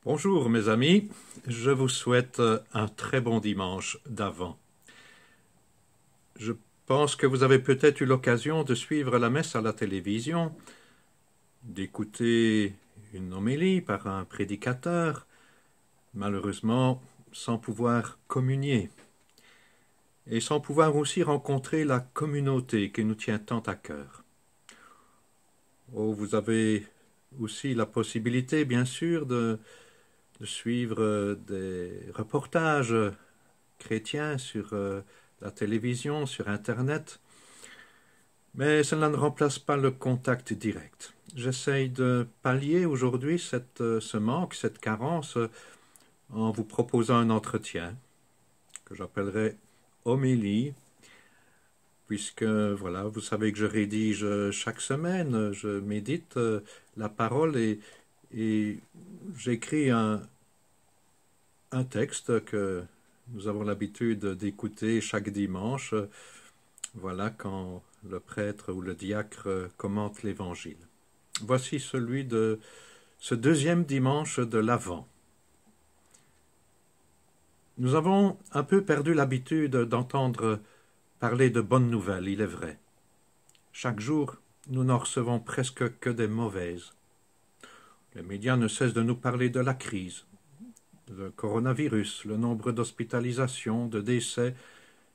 Bonjour mes amis, je vous souhaite un très bon dimanche d'Avent. Je pense que vous avez peut-être eu l'occasion de suivre la messe à la télévision, d'écouter une homélie par un prédicateur, malheureusement sans pouvoir communier, et sans pouvoir aussi rencontrer la communauté qui nous tient tant à cœur. Oh, vous avez aussi la possibilité, bien sûr, de suivre des reportages chrétiens sur la télévision, sur Internet, mais cela ne remplace pas le contact direct. J'essaye de pallier aujourd'hui ce manque, cette carence, en vous proposant un entretien que j'appellerai homélie, puisque voilà, vous savez que je rédige chaque semaine, je médite la parole et j'écris un texte que nous avons l'habitude d'écouter chaque dimanche, voilà quand le prêtre ou le diacre commente l'Évangile. Voici celui de ce deuxième dimanche de l'Avent. Nous avons un peu perdu l'habitude d'entendre parler de bonnes nouvelles, il est vrai. Chaque jour, nous n'en recevons presque que des mauvaises. Les médias ne cessent de nous parler de la crise, le coronavirus, le nombre d'hospitalisations, de décès,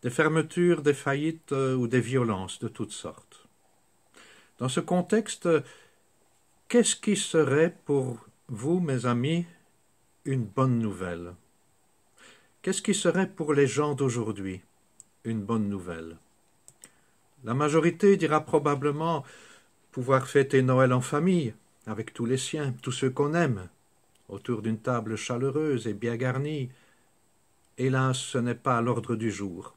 des fermetures, des faillites ou des violences de toutes sortes. Dans ce contexte, qu'est-ce qui serait pour vous, mes amis, une bonne nouvelle? Qu'est-ce qui serait pour les gens d'aujourd'hui une bonne nouvelle? La majorité dira probablement pouvoir fêter Noël en famille, avec tous les siens, tous ceux qu'on aime, autour d'une table chaleureuse et bien garnie. Hélas, ce n'est pas à l'ordre du jour.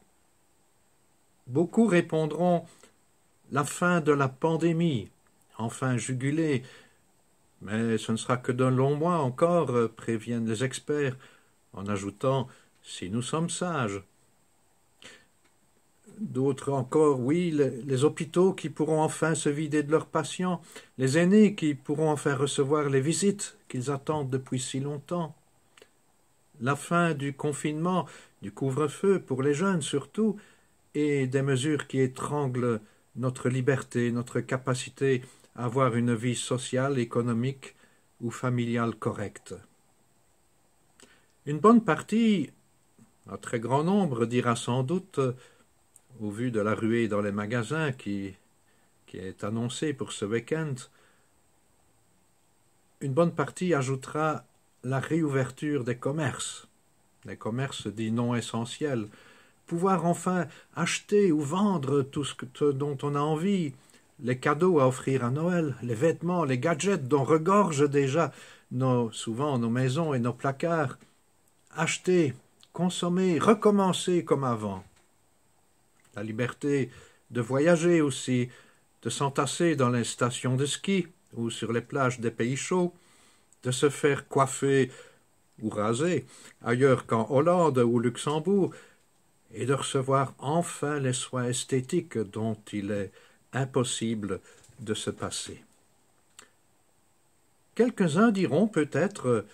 Beaucoup répondront la fin de la pandémie, enfin jugulée, mais ce ne sera que d'un long mois encore, préviennent les experts, en ajoutant « si nous sommes sages ». D'autres encore, oui, les hôpitaux qui pourront enfin se vider de leurs patients, les aînés qui pourront enfin recevoir les visites qu'ils attendent depuis si longtemps. La fin du confinement, du couvre-feu pour les jeunes surtout, et des mesures qui étranglent notre liberté, notre capacité à avoir une vie sociale, économique ou familiale correcte. Une bonne partie, un très grand nombre, dira sans doute, au vu de la ruée dans les magasins qui est annoncée pour ce week-end, une bonne partie ajoutera la réouverture des commerces dits non essentiels, pouvoir enfin acheter ou vendre tout ce dont on a envie, les cadeaux à offrir à Noël, les vêtements, les gadgets dont regorgent déjà souvent nos maisons et nos placards, acheter, consommer, recommencer comme avant. La liberté de voyager aussi, de s'entasser dans les stations de ski ou sur les plages des pays chauds, de se faire coiffer ou raser ailleurs qu'en Hollande ou Luxembourg, et de recevoir enfin les soins esthétiques dont il est impossible de se passer. Quelques-uns diront peut-être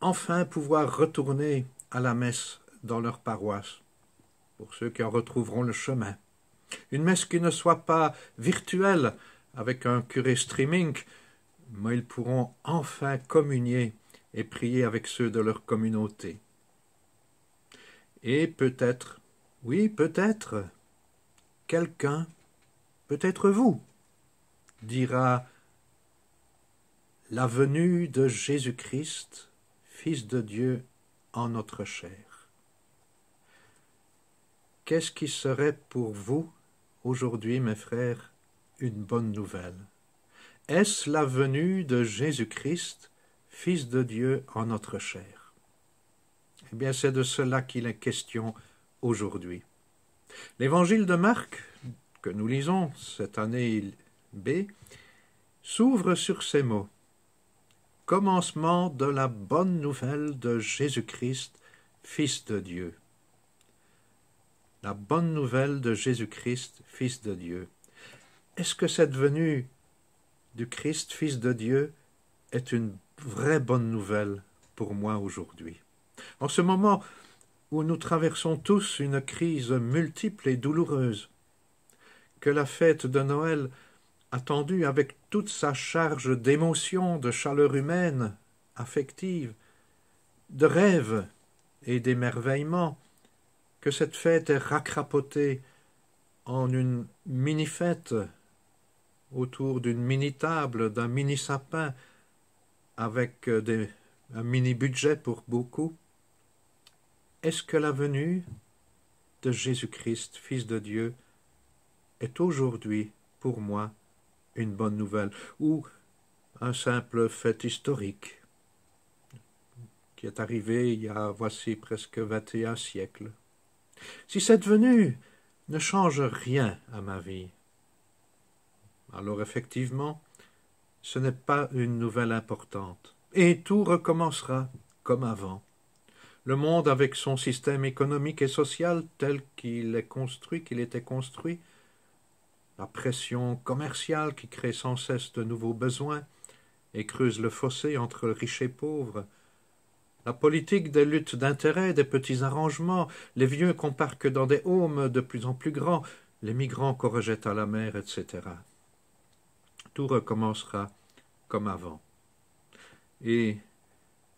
enfin pouvoir retourner à la messe dans leur paroisse, pour ceux qui en retrouveront le chemin. Une messe qui ne soit pas virtuelle avec un curé streaming, mais ils pourront enfin communier et prier avec ceux de leur communauté. Et peut-être, oui peut-être, quelqu'un, peut-être vous, dira la venue de Jésus-Christ, Fils de Dieu en notre chair. Qu'est-ce qui serait pour vous, aujourd'hui, mes frères, une bonne nouvelle? Est-ce la venue de Jésus-Christ, Fils de Dieu en notre chair? Eh bien, c'est de cela qu'il est question aujourd'hui. L'évangile de Marc, que nous lisons cette année B, s'ouvre sur ces mots. Commencement de la bonne nouvelle de Jésus-Christ, Fils de Dieu. La bonne nouvelle de Jésus-Christ, Fils de Dieu. Est-ce que cette venue du Christ, Fils de Dieu, est une vraie bonne nouvelle pour moi aujourd'hui. En ce moment où nous traversons tous une crise multiple et douloureuse, que la fête de Noël, attendue avec toute sa charge d'émotions, de chaleur humaine, affective, de rêves et d'émerveillement, que cette fête est racrapotée en une mini-fête autour d'une mini-table, d'un mini-sapin, avec un mini-budget pour beaucoup. Est-ce que la venue de Jésus-Christ, Fils de Dieu, est aujourd'hui, pour moi, une bonne nouvelle, ou un simple fait historique qui est arrivé il y a voici presque 21 siècles? Si cette venue ne change rien à ma vie, alors effectivement, ce n'est pas une nouvelle importante, et tout recommencera comme avant. Le monde, avec son système économique et social tel qu'il était construit, la pression commerciale qui crée sans cesse de nouveaux besoins et creuse le fossé entre riches et pauvres, la politique des luttes d'intérêts, des petits arrangements, les vieux qu'on parque dans des homes de plus en plus grands, les migrants qu'on rejette à la mer, etc. Tout recommencera comme avant. Et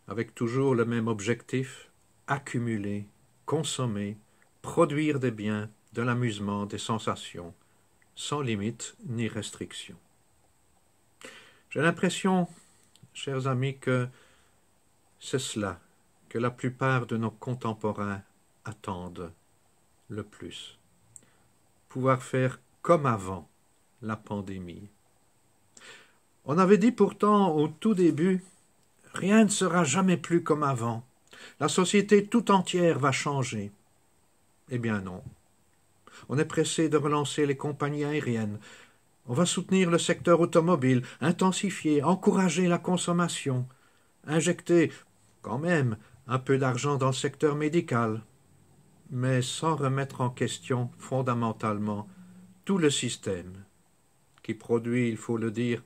avec toujours le même objectif, accumuler, consommer, produire des biens, de l'amusement, des sensations, sans limite ni restriction. J'ai l'impression, chers amis, que c'est cela que la plupart de nos contemporains attendent le plus. Pouvoir faire comme avant la pandémie. On avait dit pourtant au tout début, rien ne sera jamais plus comme avant. La société tout entière va changer. Eh bien non. On est pressé de relancer les compagnies aériennes. On va soutenir le secteur automobile, intensifier, encourager la consommation, injecter, quand même, un peu d'argent dans le secteur médical, mais sans remettre en question fondamentalement tout le système, qui produit, il faut le dire,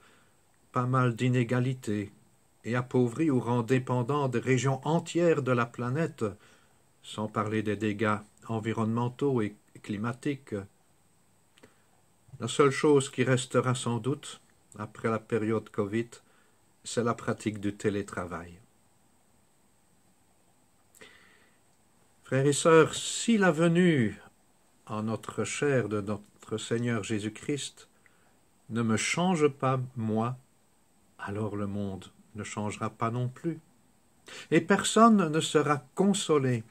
pas mal d'inégalités, et appauvrit ou rend dépendant des régions entières de la planète, sans parler des dégâts environnementaux et climatiques. La seule chose qui restera sans doute, après la période Covid, c'est la pratique du télétravail. Frères et sœurs, si la venue en notre chair de notre Seigneur Jésus-Christ ne me change pas, moi, alors le monde ne changera pas non plus. Et personne ne sera consolé,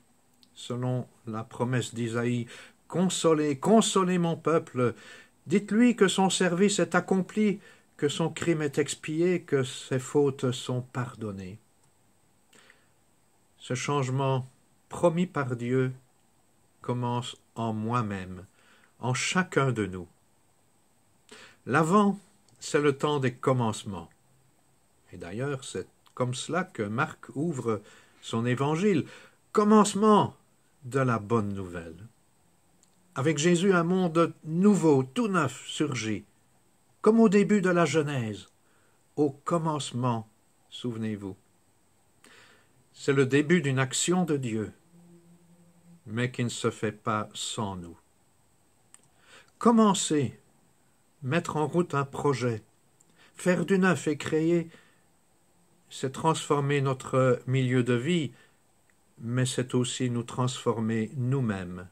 selon la promesse d'Isaïe. Consolez, consolez mon peuple, dites-lui que son service est accompli, que son crime est expié, que ses fautes sont pardonnées. Ce changement promis par Dieu commence en moi-même, en chacun de nous. L'avant, c'est le temps des commencements. Et d'ailleurs, c'est comme cela que Marc ouvre son évangile. Commencement de la bonne nouvelle. Avec Jésus, un monde nouveau, tout neuf surgit, comme au début de la Genèse, au commencement, souvenez-vous. C'est le début d'une action de Dieu, mais qui ne se fait pas sans nous. Commencer, mettre en route un projet, faire du neuf et créer, c'est transformer notre milieu de vie, mais c'est aussi nous transformer nous-mêmes.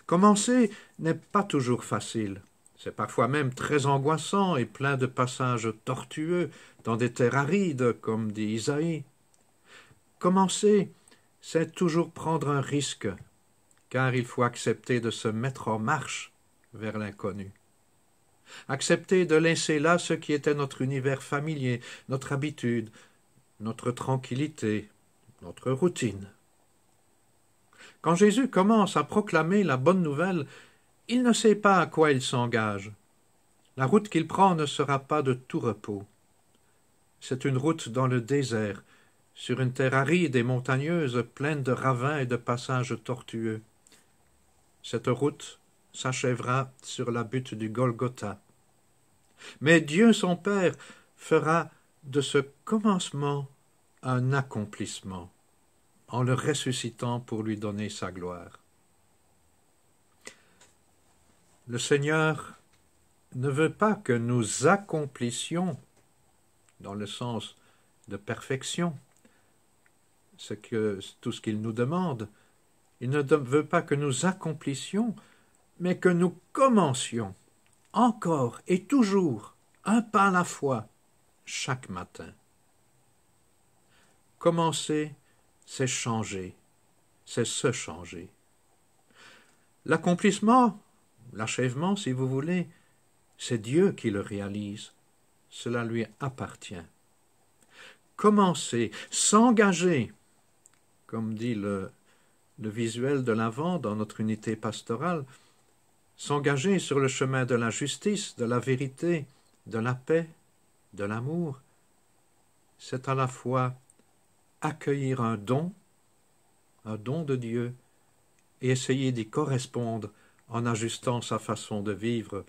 Commencer n'est pas toujours facile. C'est parfois même très angoissant et plein de passages tortueux dans des terres arides, comme dit Isaïe. Commencer, c'est toujours prendre un risque, car il faut accepter de se mettre en marche vers l'inconnu. Accepter de laisser là ce qui était notre univers familier, notre habitude, notre tranquillité, notre routine. Quand Jésus commence à proclamer la bonne nouvelle, il ne sait pas à quoi il s'engage. La route qu'il prend ne sera pas de tout repos. C'est une route dans le désert, sur une terre aride et montagneuse, pleine de ravins et de passages tortueux. Cette route s'achèvera sur la butte du Golgotha. Mais Dieu son Père fera de ce commencement un accomplissement, en le ressuscitant pour lui donner sa gloire. Le Seigneur ne veut pas que nous accomplissions, dans le sens de perfection, tout ce qu'il nous demande. Il ne veut pas que nous accomplissions, mais que nous commencions, encore et toujours, un pas à la fois, chaque matin. Commencer, c'est changer, c'est se changer. L'accomplissement, l'achèvement, si vous voulez, c'est Dieu qui le réalise. Cela lui appartient. Commencer, s'engager, comme dit le visuel de l'avant dans notre unité pastorale, s'engager sur le chemin de la justice, de la vérité, de la paix, de l'amour, c'est à la fois accueillir un don de Dieu, et essayer d'y correspondre en ajustant sa façon de vivre,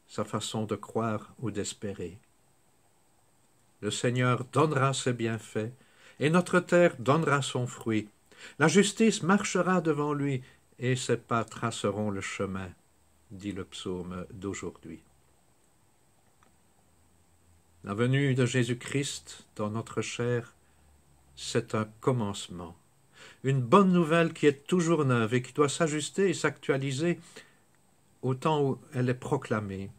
sa façon de croire ou d'espérer. Le Seigneur donnera ses bienfaits, et notre terre donnera son fruit. La justice marchera devant lui, et ses pas traceront le chemin, dit le psaume d'aujourd'hui. La venue de Jésus-Christ dans notre chair, c'est un commencement, une bonne nouvelle qui est toujours neuve et qui doit s'ajuster et s'actualiser au temps où elle est proclamée.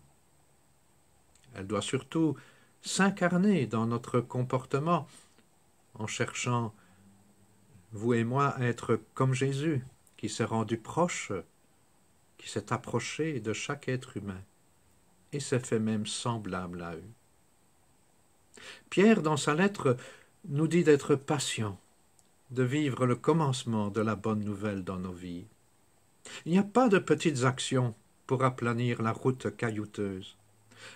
Elle doit surtout s'incarner dans notre comportement en cherchant, vous et moi, à être comme Jésus, qui s'est rendu proche, qui s'est approché de chaque être humain et s'est fait même semblable à eux. Pierre, dans sa lettre, nous dit d'être patient, de vivre le commencement de la bonne nouvelle dans nos vies. Il n'y a pas de petites actions pour aplanir la route caillouteuse.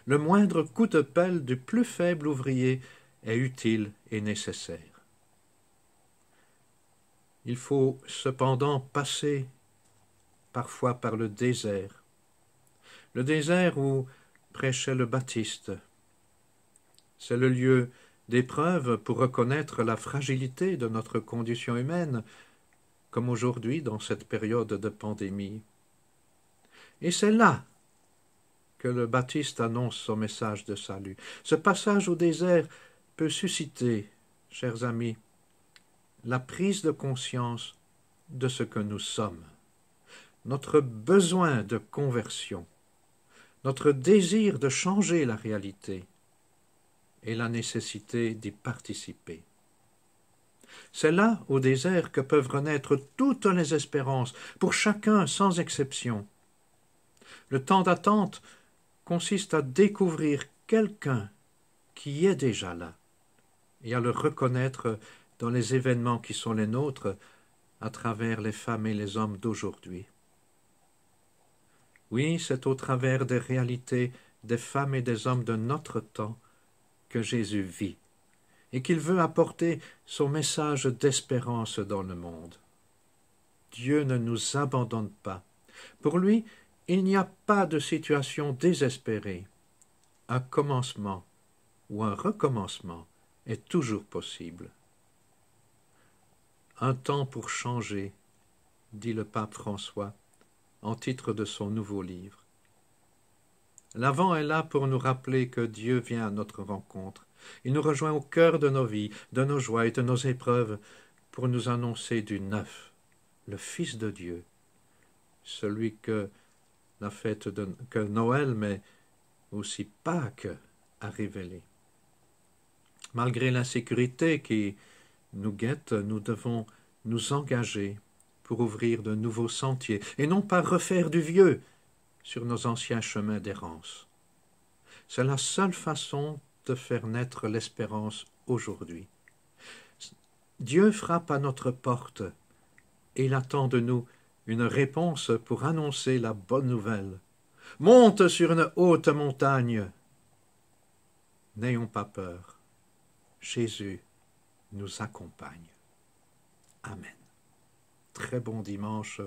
Le moindre coup de pelle du plus faible ouvrier est utile et nécessaire. Il faut cependant passer parfois par le désert où prêchait le Baptiste. C'est le lieu d'épreuve pour reconnaître la fragilité de notre condition humaine, comme aujourd'hui dans cette période de pandémie. Et c'est là que le Baptiste annonce son message de salut. Ce passage au désert peut susciter, chers amis, la prise de conscience de ce que nous sommes, notre besoin de conversion, notre désir de changer la réalité et la nécessité d'y participer. C'est là, au désert, que peuvent renaître toutes les espérances, pour chacun sans exception. Le temps d'attente consiste à découvrir quelqu'un qui est déjà là et à le reconnaître dans les événements qui sont les nôtres à travers les femmes et les hommes d'aujourd'hui. Oui, c'est au travers des réalités des femmes et des hommes de notre temps que Jésus vit et qu'il veut apporter son message d'espérance dans le monde. Dieu ne nous abandonne pas. Pour lui, il n'y a pas de situation désespérée. Un commencement ou un recommencement est toujours possible. Un temps pour changer, dit le pape François, en titre de son nouveau livre. L'Avent est là pour nous rappeler que Dieu vient à notre rencontre. Il nous rejoint au cœur de nos vies, de nos joies et de nos épreuves, pour nous annoncer du neuf, le Fils de Dieu, celui que que Noël, mais aussi Pâques, a révélé. Malgré l'insécurité qui nous guette, nous devons nous engager pour ouvrir de nouveaux sentiers, et non pas refaire du vieux sur nos anciens chemins d'errance. C'est la seule façon de faire naître l'espérance aujourd'hui. Dieu frappe à notre porte, et il attend de nous une réponse pour annoncer la bonne nouvelle. Monte sur une haute montagne. N'ayons pas peur. Jésus nous accompagne. Amen. Très bon dimanche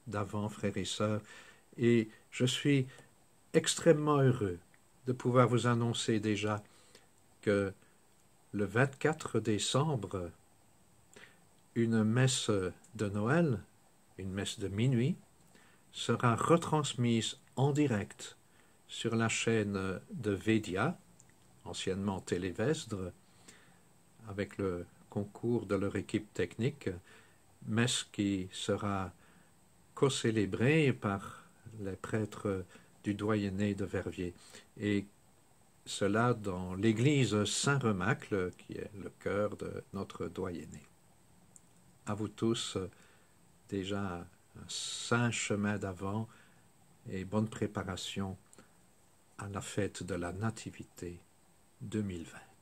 d'Avent, frères et sœurs, et je suis extrêmement heureux de pouvoir vous annoncer déjà que le 24 décembre, une messe de Noël, une messe de minuit, sera retransmise en direct sur la chaîne de Védia, anciennement Télévesdre, avec le concours de leur équipe technique, messe qui sera co-célébrée par les prêtres du doyenné de Verviers. Et cela dans l'église Saint-Remacle, qui est le cœur de notre doyenné. À vous tous, déjà un saint chemin d'avant et bonne préparation à la fête de la Nativité 2020.